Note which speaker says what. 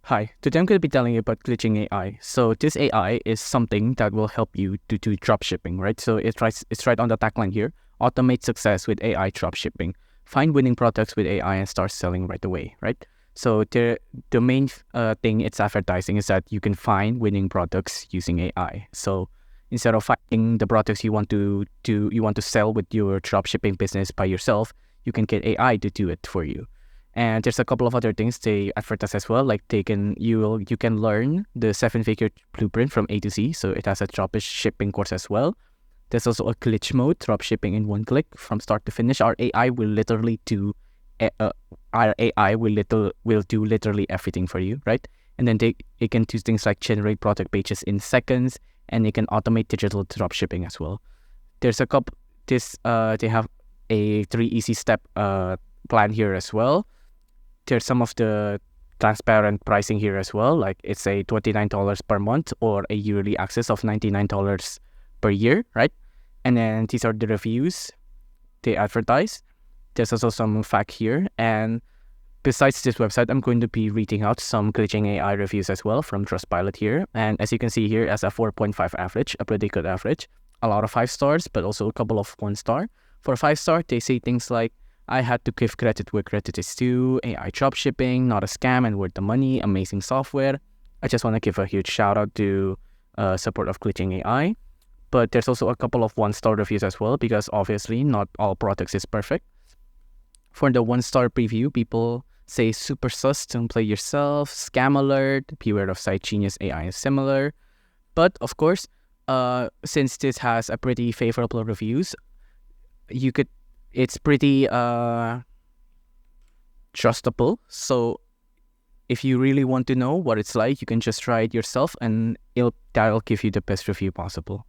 Speaker 1: Hi, today I'm going to be telling you about glitching AI. So this AI is something that will help you to do dropshipping, right? So it's right on the tagline here. Automate success with AI dropshipping. Find winning products with AI and start selling right away, right? So the main thing it's advertising is that you can find winning products using AI. So instead of finding the products you want to sell with your dropshipping business by yourself, you can get AI to do it for you. And there's a couple of other things they advertise as well. Like you can learn the 7-figure blueprint from A to Z. So it has a drop shipping course as well. There's also a glitch mode, drop shipping in one click from start to finish. Our AI will literally do will do literally everything for you, right? And then it can do things like generate product pages in seconds, and it can automate digital drop shipping as well. There's a couple. They have a 3 easy step plan here as well. There's some of the transparent pricing here as well. Like it's a $29 per month or a yearly access of $99 per year, right? And then these are the reviews they advertise. There's also some fact here. And besides this website, I'm going to be reading out some glitching AI reviews as well from Trustpilot here. And as you can see here, as a 4.5 average, a pretty good average. A lot of 5 stars, but also a couple of 1 star. For 5 star, they say things like, I had to give credit where credit is due, AI dropshipping, not a scam and worth the money, amazing software. I just want to give a huge shout out to support of glitching AI. But there's also a couple of 1 star reviews as well, because obviously not all products is perfect. For the 1 star preview, people say super sus, don't play yourself, scam alert, beware of site genius, AI is similar. But of course, since this has a pretty favorable reviews, it's pretty trustable. So if you really want to know what it's like, you can just try it yourself, and that'll give you the best review possible.